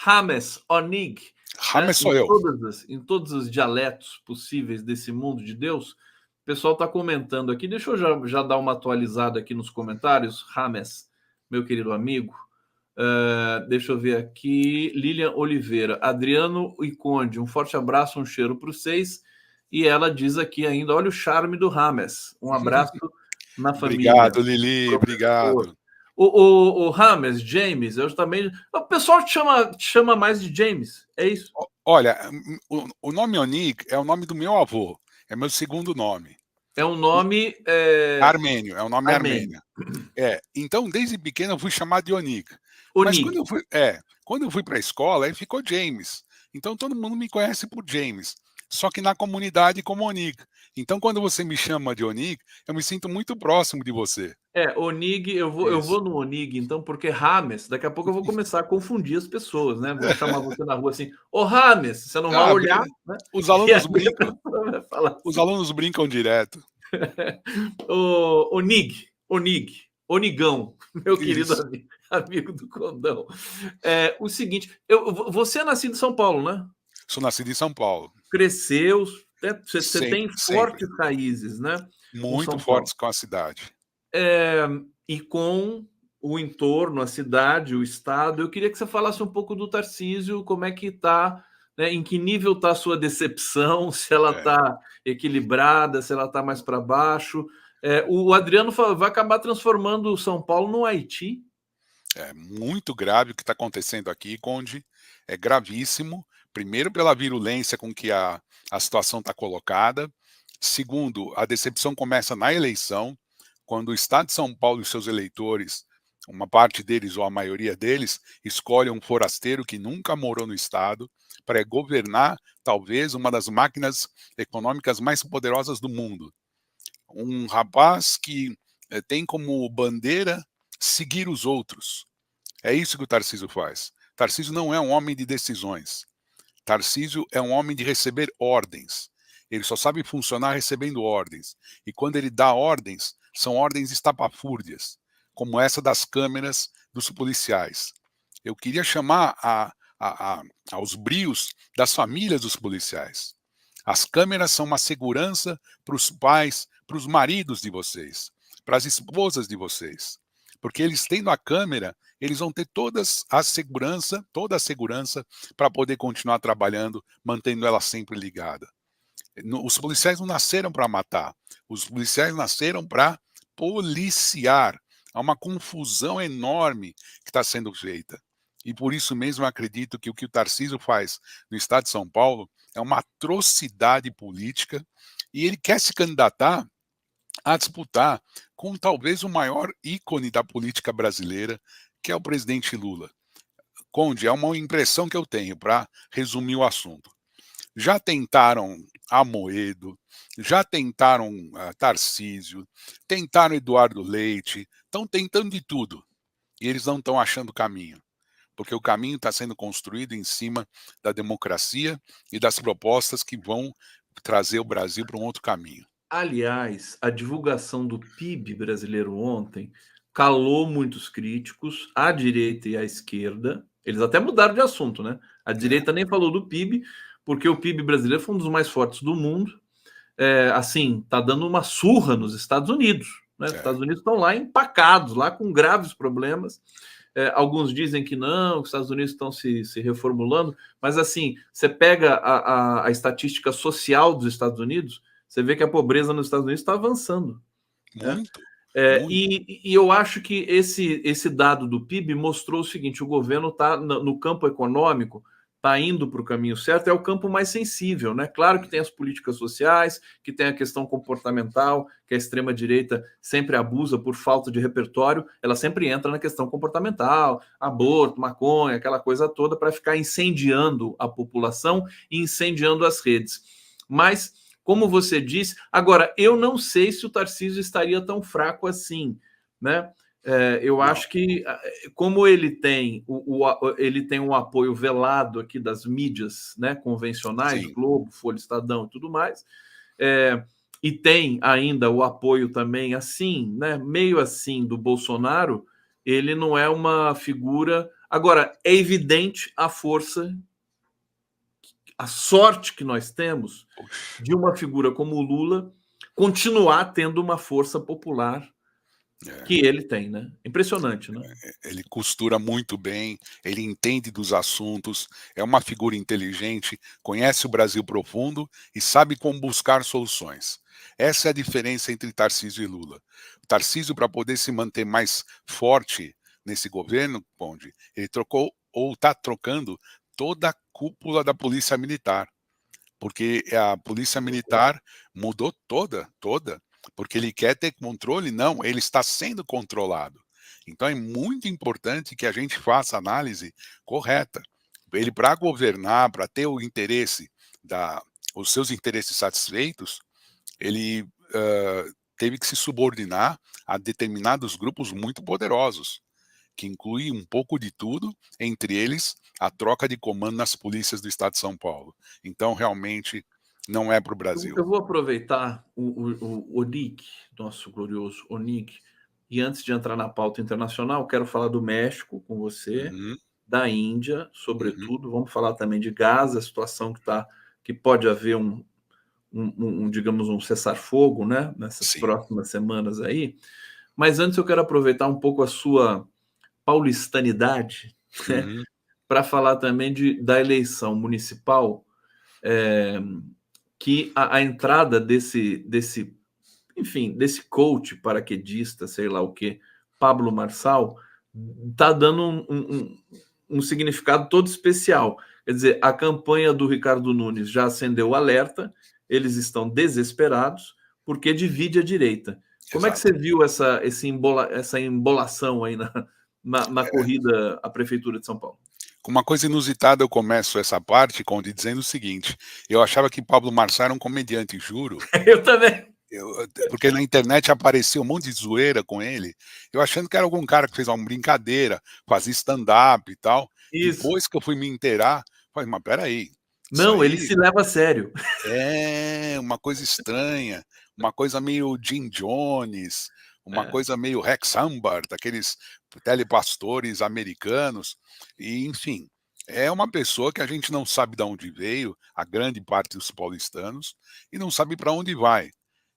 James Onig, né? James sou eu. Em todos os dialetos possíveis desse mundo de Deus. O pessoal está comentando aqui. Deixa eu já dar uma atualizada aqui nos comentários. James, meu querido amigo. Deixa eu ver aqui. Lilian Oliveira, Adriano e Conde, um forte abraço, um cheiro para vocês. E ela diz aqui ainda: olha o charme do James. Um abraço na família. Obrigado, Lili, obrigado. O James, James, eu também. O pessoal te chama mais de James, é isso? Olha, o nome Onig é o nome do meu avô, é meu segundo nome. É um nome armênio, é um nome armênio. Então, desde pequeno eu fui chamado de Onig. Mas quando eu fui para a escola, aí ficou James. Então todo mundo me conhece por James, só que na comunidade como Onig. Então quando você me chama de Onig, eu me sinto muito próximo de você. Onig, eu vou no Onig, então, porque James, daqui a pouco eu vou começar a confundir as pessoas, né? Vou chamar você na rua assim, ô James, você não vai olhar, né? Os alunos E aí brincam. a pessoa vai falar assim. Os alunos brincam direto. Onig, Onigão, meu querido amigo do Condão. O seguinte, você é nascido em São Paulo, né? Sou nascido em São Paulo. Cresceu, você tem fortes sempre. raízes, né? Muito fortes com a cidade. E com o entorno, a cidade, o estado. Eu queria que você falasse um pouco do Tarcísio, como é que está, né, em que nível está a sua decepção, se ela está equilibrada, se ela está mais para baixo. O Adriano vai acabar transformando o São Paulo no Haiti. É muito grave o que está acontecendo aqui, Conde. É gravíssimo. Primeiro, pela virulência com que a situação está colocada. Segundo, a decepção começa na eleição, quando o Estado de São Paulo e seus eleitores, uma parte deles ou a maioria deles, escolhe um forasteiro que nunca morou no Estado para governar talvez uma das máquinas econômicas mais poderosas do mundo. Um rapaz que tem como bandeira seguir os outros. É isso que o Tarcísio faz. Tarcísio não é um homem de decisões. Tarcísio é um homem de receber ordens. Ele só sabe funcionar recebendo ordens. E quando ele dá ordens, são ordens estapafúrdias, como essa das câmeras dos policiais. Eu queria chamar aos brios das famílias dos policiais. As câmeras são uma segurança para os pais, para os maridos de vocês, para as esposas de vocês. Porque eles tendo a câmera, eles vão ter toda a segurança para poder continuar trabalhando, mantendo ela sempre ligada. Os policiais não nasceram para matar, os policiais nasceram para policiar. Há uma confusão enorme que está sendo feita. E por isso mesmo eu acredito que o Tarcísio faz no estado de São Paulo é uma atrocidade política, e ele quer se candidatar a disputar com talvez o maior ícone da política brasileira, que é o presidente Lula. Conde, é uma impressão que eu tenho, para resumir o assunto. Já tentaram Amoedo, já tentaram Tarcísio, tentaram Eduardo Leite, estão tentando de tudo. E eles não estão achando caminho, porque o caminho está sendo construído em cima da democracia e das propostas que vão trazer o Brasil para um outro caminho. Aliás, a divulgação do PIB brasileiro ontem calou muitos críticos, à direita e à esquerda. Eles até mudaram de assunto, né? A direita nem falou do PIB, porque o PIB brasileiro foi um dos mais fortes do mundo. Assim, tá dando uma surra nos Estados Unidos, né? Os Estados Unidos estão lá empacados, lá com graves problemas. Alguns dizem que não, que os Estados Unidos estão se reformulando, mas assim, você pega a estatística social dos Estados Unidos, você vê que a pobreza nos Estados Unidos está avançando. Muito. E eu acho que esse dado do PIB mostrou o seguinte: o governo está no campo econômico, está indo para o caminho certo, é o campo mais sensível, né? Claro que tem as políticas sociais, que tem a questão comportamental, que a extrema-direita sempre abusa por falta de repertório, ela sempre entra na questão comportamental, aborto, maconha, aquela coisa toda, para ficar incendiando a população e incendiando as redes. Mas, como você disse, agora, eu não sei se o Tarcísio estaria tão fraco assim, né? Eu acho que, como ele tem um apoio velado aqui das mídias, né, convencionais, Sim. Globo, Folha, Estadão e tudo mais, e tem ainda o apoio também assim, né, meio assim, do Bolsonaro, ele não é uma figura Agora, é evidente a força, a sorte que nós temos de uma figura como o Lula continuar tendo uma força popular que ele tem, né? Impressionante, né? Ele costura muito bem, ele entende dos assuntos, é uma figura inteligente, conhece o Brasil profundo e sabe como buscar soluções. Essa é a diferença entre Tarcísio e Lula. O Tarcísio, para poder se manter mais forte nesse governo, Conde, ele trocou ou está trocando toda a cúpula da Polícia Militar, porque a Polícia Militar mudou toda, porque ele quer ter controle, não, ele está sendo controlado. Então é muito importante que a gente faça a análise correta. Ele, para governar, para ter o interesse, os seus interesses satisfeitos, ele teve que se subordinar a determinados grupos muito poderosos, que inclui um pouco de tudo, entre eles a troca de comando nas polícias do estado de São Paulo. Então, realmente, não é para o Brasil. Eu vou aproveitar o Onig, nosso glorioso Onig, e antes de entrar na pauta internacional, quero falar do México com você, da Índia, sobretudo. Vamos falar também de Gaza, a situação que pode haver digamos, um cessar-fogo, né, nessas Sim. próximas semanas aí. Mas antes eu quero aproveitar um pouco a sua paulistanidade, né, para falar também da eleição municipal, que a entrada enfim, desse coach paraquedista, sei lá o que, Pablo Marçal, está dando um significado todo especial. Quer dizer, a campanha do Ricardo Nunes já acendeu o alerta, eles estão desesperados, porque divide a direita. Como é que Exato. você viu essa embolação aí na corrida à Prefeitura de São Paulo? Com uma coisa inusitada, eu começo essa parte, Conde, dizendo o seguinte: eu achava que Pablo Marçal era um comediante, juro. Eu também. Porque na internet aparecia um monte de zoeira com ele, eu achando que era algum cara que fez uma brincadeira, fazia stand-up e tal. Isso. Depois que eu fui me inteirar, falei, mas peraí, isso Não, ele aí se leva a sério. é uma coisa estranha, uma coisa meio Jim Jones, uma coisa meio Rex Humbard, aqueles telepastores americanos, e enfim, é uma pessoa que a gente não sabe de onde veio, a grande parte dos paulistanos, e não sabe para onde vai.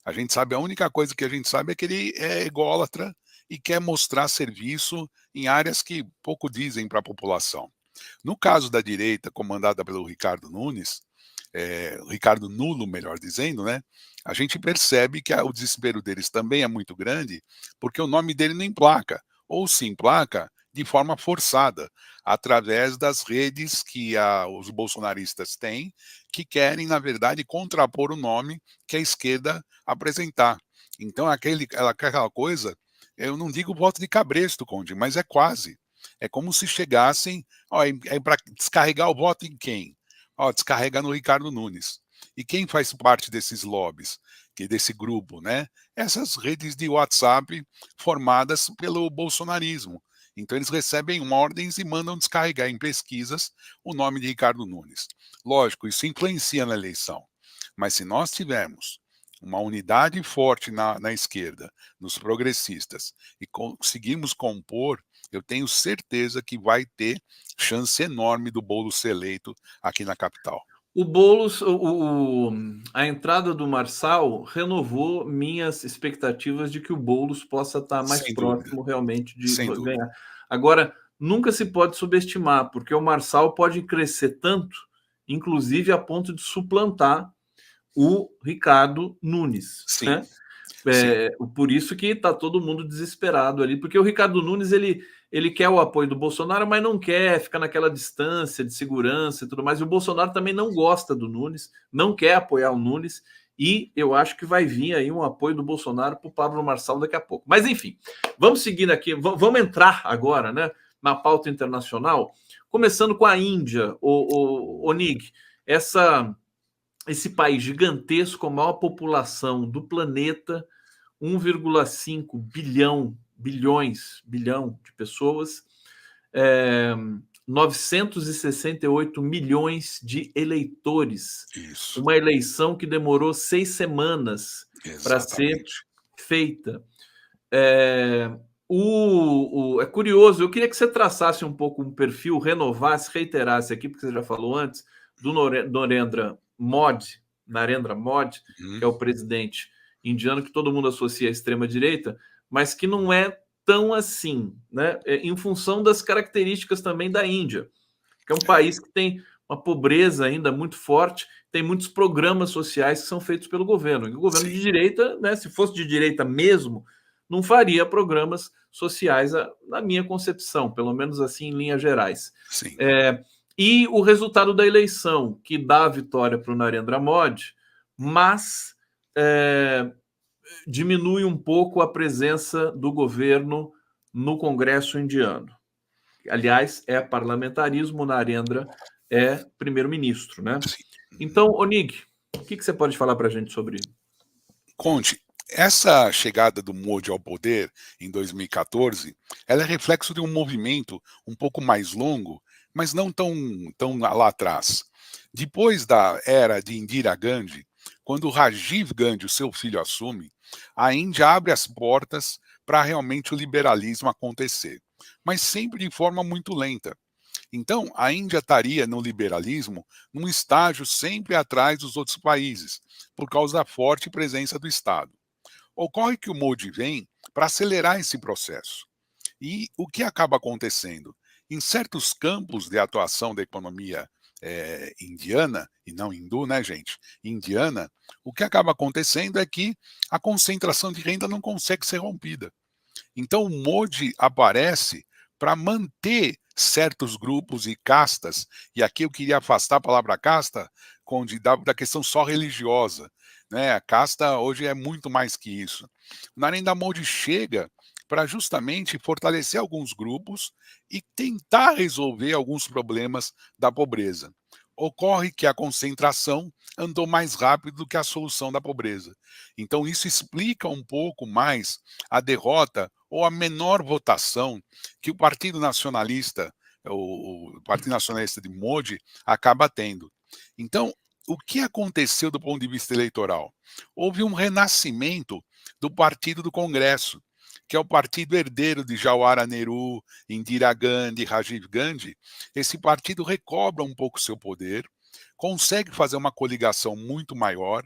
A gente sabe, a única coisa que a gente sabe é que ele é ególatra e quer mostrar serviço em áreas que pouco dizem para a população. No caso da direita, comandada pelo Ricardo Nunes, Ricardo Nulo, melhor dizendo, né? A gente percebe que o desespero deles também é muito grande, porque o nome dele não emplaca, ou se emplaca de forma forçada, através das redes que os bolsonaristas têm, que querem, na verdade, contrapor o nome que a esquerda apresentar. Então, aquela coisa, eu não digo voto de cabresto, Conde, mas é quase. É como se chegassem, para descarregar o voto em quem? Descarrega no Ricardo Nunes. E quem faz parte desses lobbies, desse grupo, né? Essas redes de WhatsApp formadas pelo bolsonarismo. Então eles recebem ordens e mandam descarregar em pesquisas o nome de Ricardo Nunes. Lógico, isso influencia na eleição. Mas se nós tivermos uma unidade forte na esquerda, nos progressistas, e conseguirmos compor, eu tenho certeza que vai ter chance enorme do Boulos ser eleito aqui na capital. O Boulos, a entrada do Marçal renovou minhas expectativas de que o Boulos possa estar mais Sem dúvida, próximo realmente de sem dúvida. ganhar. Agora, nunca se pode subestimar, porque o Marçal pode crescer tanto, inclusive a ponto de suplantar o Ricardo Nunes, Sim, né? sim. Por isso que está todo mundo desesperado ali, porque o Ricardo Nunes ele quer o apoio do Bolsonaro, mas não quer ficar naquela distância de segurança e tudo mais. E o Bolsonaro também não gosta do Nunes, não quer apoiar o Nunes, e eu acho que vai vir aí um apoio do Bolsonaro para o Pablo Marçal daqui a pouco. Mas enfim, vamos seguindo aqui, vamos entrar agora, né, na pauta internacional, começando com a Índia, o Nig, esse país gigantesco, a maior população do planeta, 1,5 bilhão de pessoas, 968 milhões de eleitores. Isso. Uma eleição que demorou 6 semanas para ser Exatamente. feita. É curioso, eu queria que você traçasse um pouco um perfil, renovasse, reiterasse aqui, porque você já falou antes, do Narendra Modi, que é o presidente indiano que todo mundo associa à extrema-direita, mas que não é tão assim, né? Em função das características também da Índia, que é um É, país que tem uma pobreza ainda muito forte, tem muitos programas sociais que são feitos pelo governo. E o governo sim, de direita, né, se fosse de direita mesmo, não faria programas sociais, na minha concepção, pelo menos assim em linhas gerais. sim. E o resultado da eleição, que dá a vitória para o Narendra Modi, mas é, diminui um pouco a presença do governo no Congresso indiano. Aliás, é parlamentarismo, Narendra é primeiro-ministro, né? Sim. Então, Onig, o que você pode falar para a gente sobre isso? Conte, essa chegada do Modi ao poder em 2014, ela é reflexo de um movimento um pouco mais longo, mas não tão lá atrás. Depois da era de Indira Gandhi, quando Rajiv Gandhi, o seu filho, assume, a Índia abre as portas para realmente o liberalismo acontecer, mas sempre de forma muito lenta. Então, a Índia estaria no liberalismo num estágio sempre atrás dos outros países, por causa da forte presença do Estado. Ocorre que o Modi vem para acelerar esse processo. E o que acaba acontecendo? Em certos campos de atuação da economia indiana, e não hindu, né, gente? Indiana, o que acaba acontecendo é que a concentração de renda não consegue ser rompida. Então, o Modi aparece para manter certos grupos e castas, e aqui eu queria afastar a palavra casta da questão só religiosa. Né? A casta hoje é muito mais que isso. O Narendra Modi chega para justamente fortalecer alguns grupos e tentar resolver alguns problemas da pobreza. Ocorre que a concentração andou mais rápido do que a solução da pobreza. Então, isso explica um pouco mais a derrota ou a menor votação que o Partido Nacionalista, o Partido Nacionalista de Modi, acaba tendo. Então, o que aconteceu do ponto de vista eleitoral? Houve um renascimento do Partido do Congresso, que é o partido herdeiro de Jawaharlal Nehru, Indira Gandhi, Rajiv Gandhi. Esse partido recobra um pouco seu poder, consegue fazer uma coligação muito maior.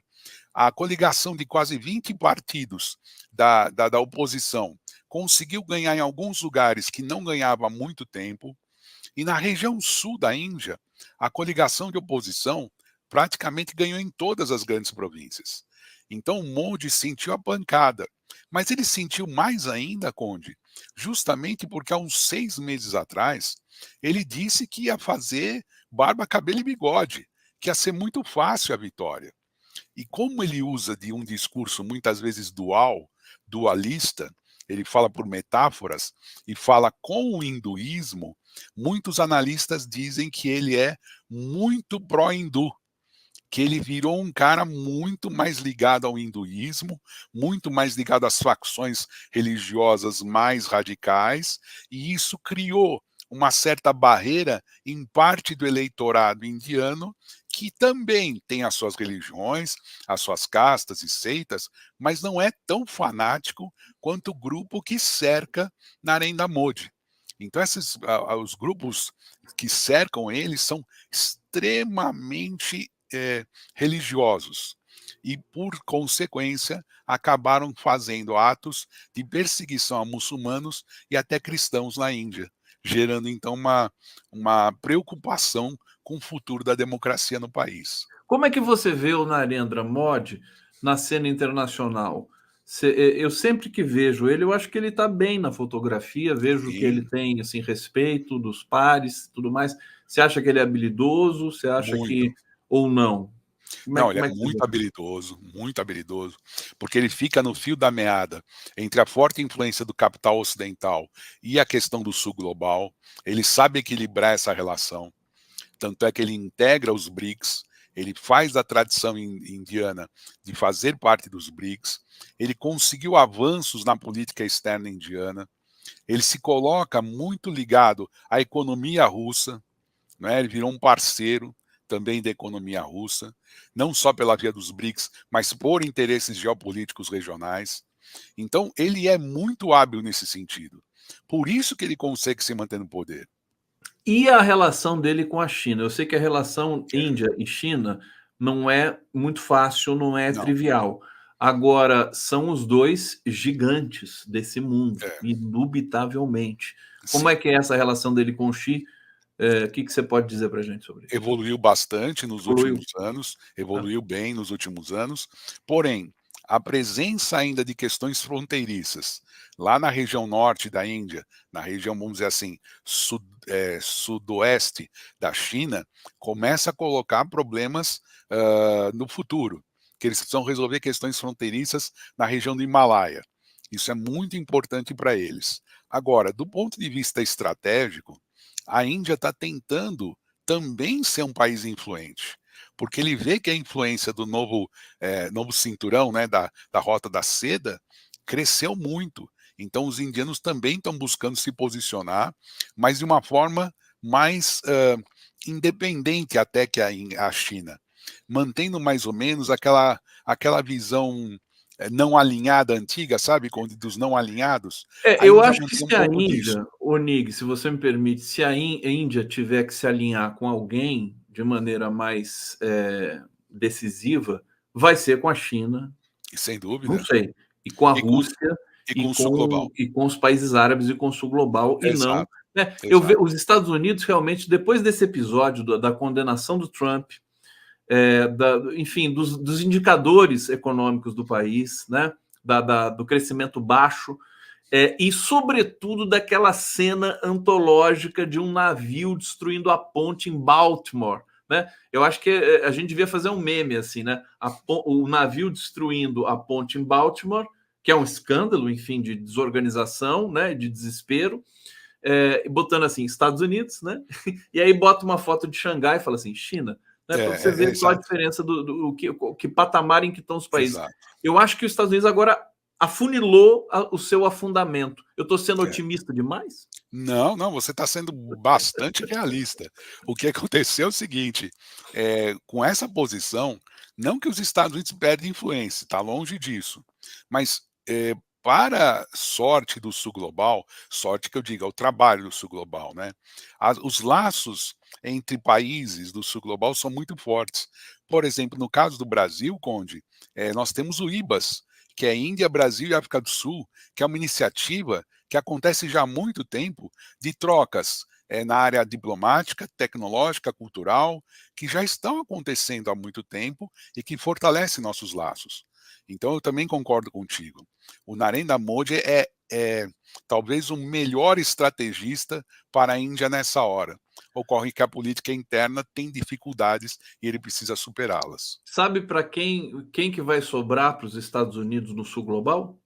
A coligação de quase 20 partidos da oposição conseguiu ganhar em alguns lugares que não ganhava há muito tempo, e na região sul da Índia, a coligação de oposição praticamente ganhou em todas as grandes províncias. Então o Modi sentiu a pancada, mas ele sentiu mais ainda, Conde, justamente porque há uns 6 meses atrás ele disse que ia fazer barba, cabelo e bigode, que ia ser muito fácil a vitória. E como ele usa de um discurso muitas vezes dualista, ele fala por metáforas e fala com o hinduísmo, muitos analistas dizem que ele é muito pró-hindu, que ele virou um cara muito mais ligado ao hinduísmo, muito mais ligado às facções religiosas mais radicais, e isso criou uma certa barreira em parte do eleitorado indiano, que também tem as suas religiões, as suas castas e seitas, mas não é tão fanático quanto o grupo que cerca Narendra Modi. Então, os grupos que cercam ele são extremamente religiosos e, por consequência, acabaram fazendo atos de perseguição a muçulmanos e até cristãos na Índia, gerando então uma preocupação com o futuro da democracia no país. Como é que você vê o Narendra Modi na cena internacional? Eu sempre que vejo ele, eu acho que ele está bem na fotografia, vejo que ele Sim, tem assim respeito dos pares, tudo mais. Você acha que ele é habilidoso? Você acha muito. que ou não? Não, ele é Como é que você vê? muito habilidoso, porque ele fica no fio da meada entre a forte influência do capital ocidental e a questão do sul global. Ele sabe equilibrar essa relação. Tanto é que ele integra os BRICS, ele faz da tradição indiana de fazer parte dos BRICS, ele conseguiu avanços na política externa indiana, ele se coloca muito ligado à economia russa, né? Ele virou um parceiro também da economia russa, não só pela via dos BRICS, mas por interesses geopolíticos regionais. Então, ele é muito hábil nesse sentido. Por isso que ele consegue se manter no poder. E a relação dele com a China? Eu sei que a relação Índia e China não é muito fácil, não é Não, trivial. Agora, são os dois gigantes desse mundo, é, indubitavelmente. Como é sim. que é essa relação dele com o Xi? O que você pode dizer para a gente sobre isso? Evoluiu bastante nos Evoluiu. últimos anos, Tá? evoluiu bem nos últimos anos, porém, a presença ainda de questões fronteiriças, lá na região norte da Índia, na região, vamos dizer assim, sudoeste da China, começa a colocar problemas no futuro, que eles precisam resolver questões fronteiriças na região do Himalaia. Isso é muito importante para eles. Agora, do ponto de vista estratégico, a Índia está tentando também ser um país influente, porque ele vê que a influência do novo cinturão, né, da Rota da Seda, cresceu muito. Então, os indianos também estão buscando se posicionar, mas de uma forma mais independente até que a China, mantendo mais ou menos aquela visão não alinhada antiga, sabe, dos não alinhados, a Eu Índia acho que mantém um se a pouco disso. Índia, Onig, se você me permite, se a Índia tiver que se alinhar com alguém de maneira mais decisiva, vai ser com a China, Sem não dúvida. sei, e com a E com Rússia, e com o sul global. e com os países árabes e com o sul global, e não. Exato, Né? exato. Os Estados Unidos realmente, depois desse episódio da condenação do Trump, enfim, dos indicadores econômicos do país, né? Do crescimento baixo, e, sobretudo, daquela cena antológica de um navio destruindo a ponte em Baltimore. Né? Eu acho que a gente devia fazer um meme assim, né? O navio destruindo a ponte em Baltimore, que é um escândalo, enfim, de desorganização, né? De desespero, botando assim, Estados Unidos, né? E aí bota uma foto de Xangai e fala assim, China, né? Para você ver só a Exato, diferença do que patamar em que estão os países. exato. Eu acho que os Estados Unidos agora afunilou o seu afundamento. Eu estou sendo É. otimista demais? Não, não, você está sendo bastante realista. O que aconteceu é o seguinte, com essa posição, não que os Estados Unidos perdem influência, está longe disso, mas, para sorte do sul global, sorte que eu digo, é o trabalho do sul global, né, os laços entre países do sul global são muito fortes. Por exemplo, no caso do Brasil, Conde, nós temos o IBAS, que é Índia, Brasil e África do Sul, que é uma iniciativa que acontece já há muito tempo, de trocas na área diplomática, tecnológica, cultural, que já estão acontecendo há muito tempo e que fortalecem nossos laços. Então, eu também concordo contigo. O Narendra Modi é talvez o melhor estrategista para a Índia nessa hora. Ocorre que a política interna tem dificuldades e ele precisa superá-las. Sabe para quem que vai sobrar para os Estados Unidos no sul global?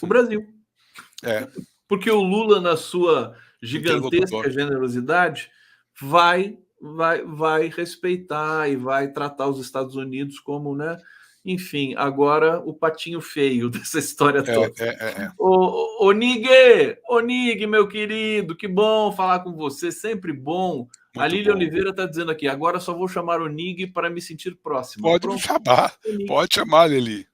O Brasil. É, Porque o Lula, na sua interlocutor. gigantesca generosidade, vai respeitar e vai tratar os Estados Unidos como, né? Enfim, agora o patinho feio dessa história É, toda. é, é, é. Ô Nig, meu querido, que bom falar com você, sempre bom. A Muito Lília bom. Oliveira está dizendo aqui, agora só vou chamar o Nig para me sentir próxima. Pode me Pronto, chamar, o Nig. pode chamar, Lili.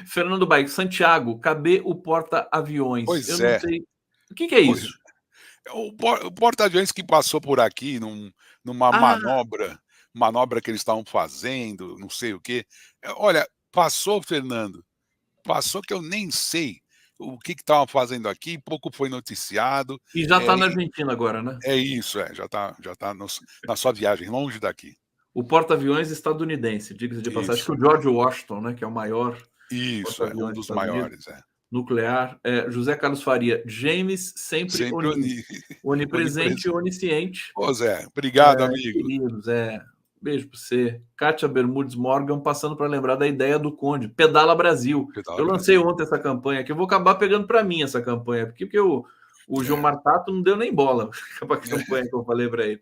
Fernando Baix, Santiago, cadê o porta-aviões? Eu Pois não é, sei. O que é pois isso? o porta-aviões que passou por aqui numa Ah, manobra que eles estavam fazendo, não sei o quê. Olha, passou, Fernando, passou que eu nem sei o que estavam fazendo aqui, pouco foi noticiado. e já está É na Argentina agora, né? é isso, já tá na sua viagem, longe daqui. O porta-aviões estadunidense, diga-se de passagem, que Isso, o George Washington, né, que é o maior isso, um porta-aviões dos dos Estados Unidos, maiores, nuclear. José Carlos Faria, James sempre sempre onipresente e onipresente. onisciente. Ô Zé, obrigado amigo. Queridos, beijo para você. Kátia Bermudes Morgan, passando para lembrar da ideia do Conde, Pedala Brasil. Pedala Eu lancei Brasil. ontem essa campanha aqui, eu vou acabar pegando para mim essa campanha, porque o É. Gilmar Tato não deu nem bola para a campanha que eu falei para ele.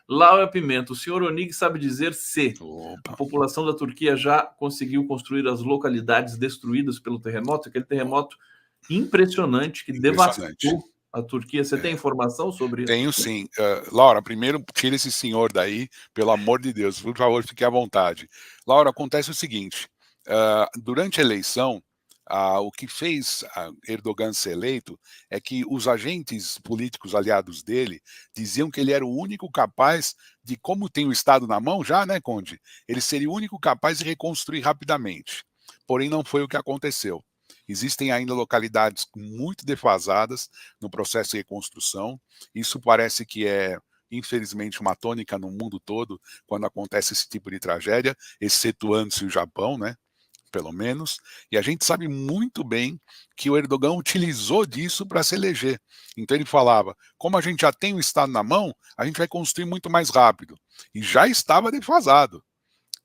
Laura Pimenta, o senhor Onig sabe dizer se a Opa, população da Turquia já conseguiu construir as localidades destruídas pelo terremoto, aquele terremoto impressionante que impressionante. devastou a Turquia. Você tem É. informação sobre isso? Tenho sim. Laura, primeiro tira esse senhor daí, pelo amor de Deus, por favor, fique à vontade. Laura, acontece o seguinte, durante a eleição, o que fez Erdogan ser eleito é que os agentes políticos aliados dele diziam que ele era o único capaz de, como tem o Estado na mão já, né, Conde? Ele seria o único capaz de reconstruir rapidamente. Porém, não foi o que aconteceu. Existem ainda localidades muito defasadas no processo de reconstrução. Isso parece que é, infelizmente, uma tônica no mundo todo quando acontece esse tipo de tragédia, excetuando-se o Japão, né? Pelo menos, e a gente sabe muito bem que o Erdogan utilizou disso para se eleger. Então ele falava, como a gente já tem o Estado na mão, a gente vai construir muito mais rápido. E já estava defasado.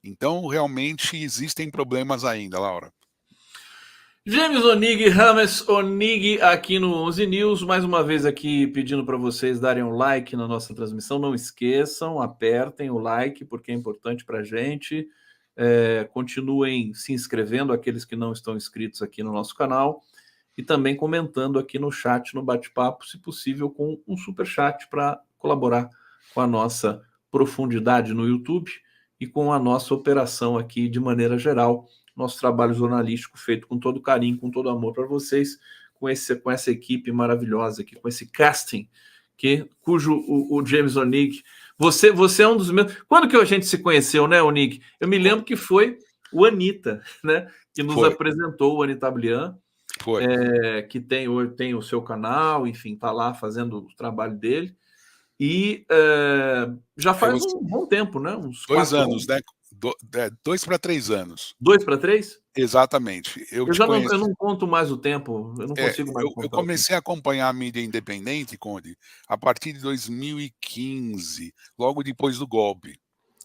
Então, realmente, existem problemas ainda, Laura. James Onig, Rames Onig, aqui no 11 News, mais uma vez aqui pedindo para vocês darem um like na nossa transmissão, não esqueçam, apertem o like, porque é importante para a gente, continuem se inscrevendo, aqueles que não estão inscritos aqui no nosso canal, e também comentando aqui no chat, no bate-papo, se possível com um super chat para colaborar com a nossa profundidade no YouTube e com a nossa operação aqui de maneira geral, nosso trabalho jornalístico feito com todo carinho, com todo amor para vocês, com essa equipe maravilhosa aqui, com esse casting, cujo o James Onig, você é um dos meus... Quando que a gente se conheceu, né, Onig? Eu me lembro que foi o Anitta, né, que nos apresentou, o Anitta Blian, que tem o seu canal, enfim, está lá fazendo o trabalho dele, e já faz um bom tempo, né? Uns 2 anos, né? 2 para 3 anos. 2 para 3? Exatamente. Eu te conheci. Eu não conto mais o tempo, eu não consigo mais contar. Eu comecei a acompanhar a mídia independente, Conde, a partir de 2015, logo depois do golpe,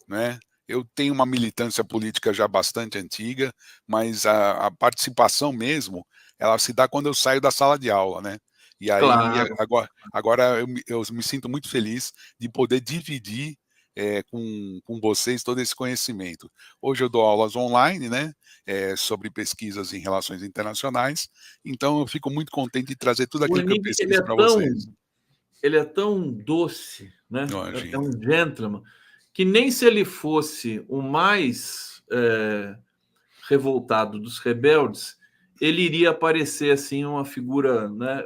né? Eu tenho uma militância política já bastante antiga, mas a participação mesmo, ela se dá quando eu saio da sala de aula, né? E aí, Claro. agora eu me sinto muito feliz de poder dividir com vocês todo esse conhecimento. Hoje eu dou aulas online, né? Sobre pesquisas em relações internacionais, então eu fico muito contente de trazer tudo aquilo que eu pesquiso para vocês. Ele é tão doce, né? É Imagina. um gentleman, que nem se ele fosse o mais revoltado dos rebeldes, ele iria aparecer assim uma figura, né,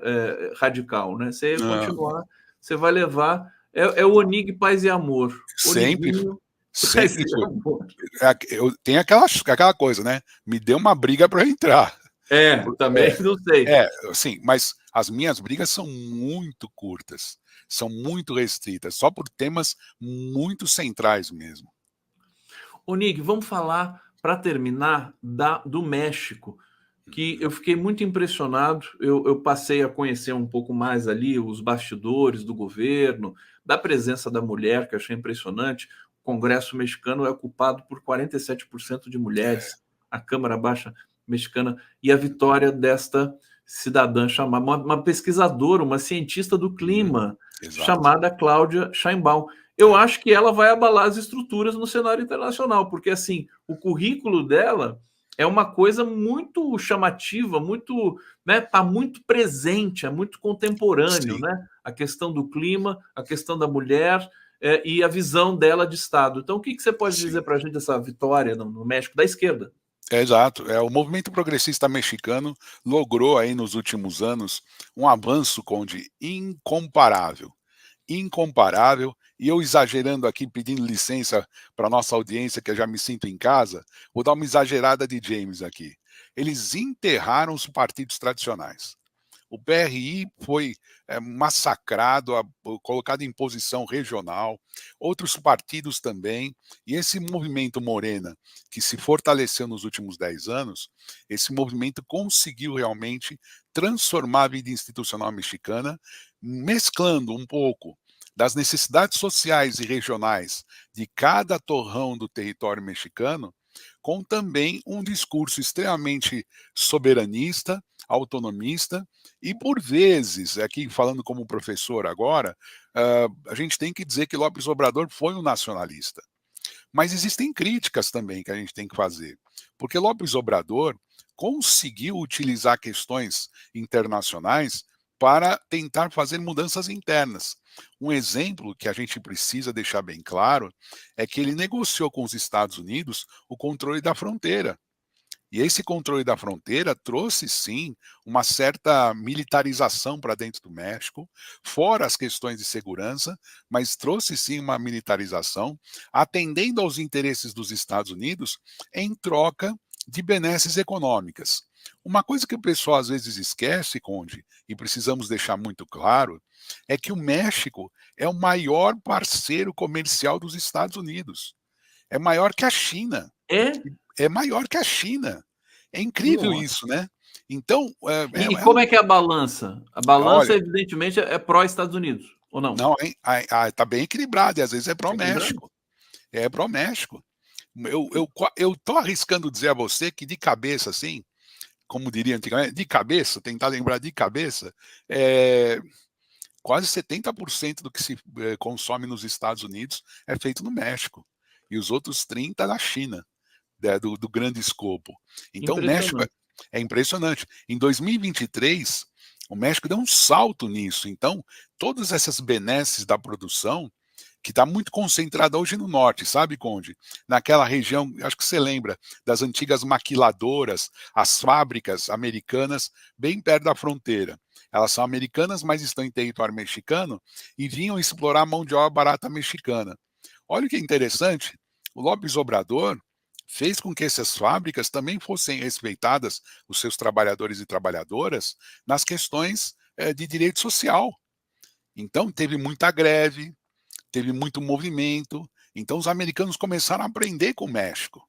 radical, né? Você ia continuar, você vai levar... É o Onig Paz e Amor. Sempre, sempre Paz e foi. Amor. Eu tenho aquela coisa, né? Me deu uma briga para entrar. Também não sei. Sim, mas as minhas brigas são muito curtas, são muito restritas, só por temas muito centrais mesmo. Onig, vamos falar, para terminar, do México, que eu fiquei muito impressionado. Eu passei a conhecer um pouco mais ali os bastidores do governo, da presença da mulher, que eu achei impressionante. O Congresso mexicano é ocupado por 47% de mulheres, a Câmara Baixa mexicana, e a vitória desta cidadã chamada, uma pesquisadora, uma cientista do clima, chamada Cláudia Sheinbaum. Eu acho que ela vai abalar as estruturas no cenário internacional, porque assim, o currículo dela é uma coisa muito chamativa, muito, né, tá muito presente, é muito contemporâneo, Sim. né? A questão do clima, a questão da mulher e a visão dela de Estado. Então, o que você pode dizer para a gente dessa vitória no México da esquerda? Exato. O movimento progressista mexicano logrou aí nos últimos anos um avanço, Conde, incomparável. Incomparável, e eu exagerando aqui, pedindo licença para a nossa audiência, que eu já me sinto em casa, vou dar uma exagerada de James aqui. Eles enterraram os partidos tradicionais. O PRI foi massacrado, colocado em posição regional, outros partidos também, e esse movimento Morena, que se fortaleceu nos últimos 10 anos, esse movimento conseguiu realmente transformar a vida institucional mexicana, mesclando um pouco das necessidades sociais e regionais de cada torrão do território mexicano, com também um discurso extremamente soberanista, autonomista, e por vezes, aqui falando como professor agora, a gente tem que dizer que López Obrador foi um nacionalista. Mas existem críticas também que a gente tem que fazer, porque López Obrador conseguiu utilizar questões internacionais para tentar fazer mudanças internas. Um exemplo que a gente precisa deixar bem claro é que ele negociou com os Estados Unidos o controle da fronteira. E esse controle da fronteira trouxe, sim, uma certa militarização para dentro do México, fora as questões de segurança, mas trouxe, sim, uma militarização, atendendo aos interesses dos Estados Unidos em troca de benesses econômicas. Uma coisa que o pessoal às vezes esquece, Conde, e precisamos deixar muito claro, é que o México é o maior parceiro comercial dos Estados Unidos. É maior que a China. É? É maior que a China. É incrível Nossa. isso, né? Então, E como é que é a balança? A balança, olha, evidentemente, é pró-Estados Unidos, ou não? não, tá bem equilibrado, e às vezes é É equilibrado? pró-México. É pró-México. Eu tô arriscando dizer a você que de cabeça, assim, como diria antigamente, de cabeça, tentar lembrar de cabeça, quase 70% do que se consome nos Estados Unidos é feito no México. E os outros 30% na China, do grande escopo. Então, o México Impressionante. é impressionante. Em 2023, o México deu um salto nisso. Então, todas essas benesses da produção, que está muito concentrada hoje no norte, sabe, Conde? Naquela região, acho que você lembra, das antigas maquiladoras, as fábricas americanas, bem perto da fronteira. Elas são americanas, mas estão em território mexicano e vinham explorar a mão de obra barata mexicana. Olha o que é interessante, o López Obrador fez com que essas fábricas também fossem respeitadas, os seus trabalhadores e trabalhadoras, nas questões de direito social. Então, teve muita greve, teve muito movimento. Então, os americanos começaram a aprender com o México,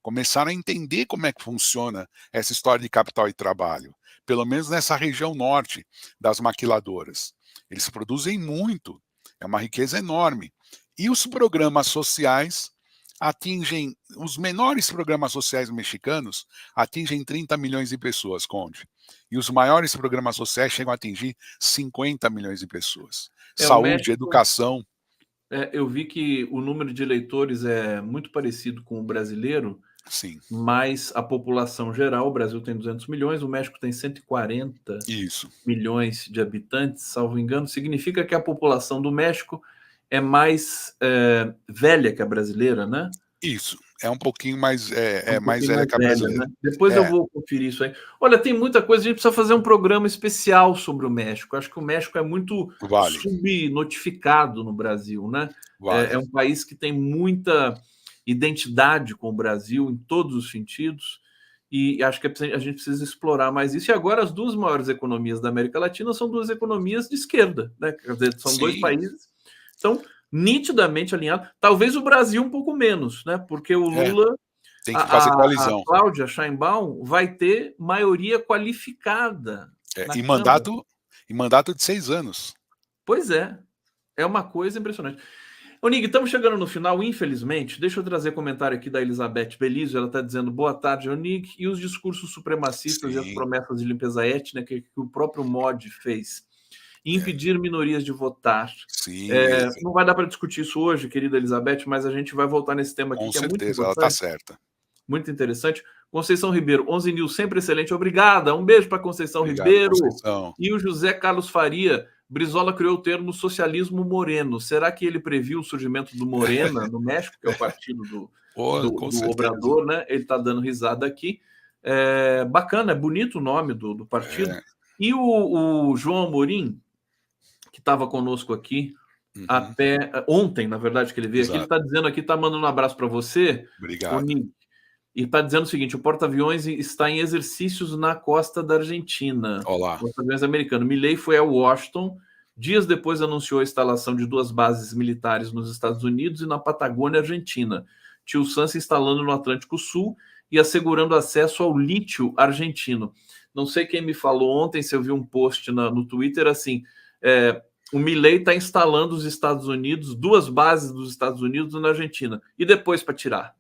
começaram a entender como é que funciona essa história de capital e trabalho, pelo menos nessa região norte das maquiladoras. Eles produzem muito, é uma riqueza enorme. E os programas sociais atingem, os menores programas sociais mexicanos atingem 30 milhões de pessoas, Conde. E os maiores programas sociais chegam a atingir 50 milhões de pessoas. O Saúde, México, educação. eu vi que o número de eleitores é muito parecido com o brasileiro, Sim, mas a população geral, o Brasil tem 200 milhões, o México tem 140 isso, milhões de habitantes, salvo engano, significa que a população do México é mais velha que a brasileira, né? isso. É um pouquinho mais, É um mais pouquinho velha mais que a velha, brasileira. né? Depois eu É, vou conferir isso aí. Olha, tem muita coisa, a gente precisa fazer um programa especial sobre o México. Acho que o México é muito vale, subnotificado no Brasil, né? vale. É um país que tem muita identidade com o Brasil em todos os sentidos, e acho que a gente precisa explorar mais isso. E agora, as duas maiores economias da América Latina são duas economias de esquerda, né? Quer dizer, são dois Sim, países, então, nitidamente alinhados. Talvez o Brasil um pouco menos, né? Porque o é, Lula, tem que fazer a coalizão. Cláudia Sheinbaum vai ter maioria qualificada É, na Câmara. e mandato de 6 anos. Pois é uma coisa impressionante. Ô, Nig, estamos chegando no final, infelizmente. Deixa eu trazer comentário aqui da Elizabeth Belizio. Ela está dizendo boa tarde, ô, Nig. E os discursos supremacistas e as Sim, promessas de limpeza étnica que o próprio MOD fez e é, impedir minorias de votar. sim, Não vai dar para discutir isso hoje, querida Elizabeth, mas a gente vai voltar nesse tema aqui com que é muito certeza, ela está importante. certa. Muito interessante. Conceição Ribeiro, 11 News, sempre excelente. Obrigada. Um beijo para Conceição Obrigado, Ribeiro. Conceição. E o José Carlos Faria. Brizola criou o termo socialismo moreno. Será que ele previu o surgimento do Morena no México, que é o partido Oh, com do certeza. Obrador, né? Ele está dando risada aqui. Bacana, é bonito o nome do partido. É, E o João Amorim, que estava conosco aqui uhum, até ontem, na verdade, que ele veio aqui, ele exato. está dizendo aqui, está mandando um abraço para você, Obrigado. e está dizendo o seguinte: o porta-aviões está em exercícios na costa da Argentina. Olá. Porta-aviões americano. Milley foi a Washington. Dias depois anunciou a instalação de 2 bases militares nos Estados Unidos e na Patagônia Argentina. Tio Sam se instalando no Atlântico Sul e assegurando acesso ao lítio argentino. Não sei quem me falou ontem, se eu vi um post no Twitter assim: o Milley está instalando os Estados Unidos, 2 bases dos Estados Unidos na Argentina. E depois para tirar?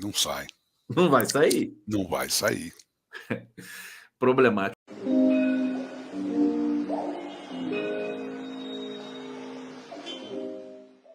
Não sai. Não vai sair. Não vai sair. Problemático.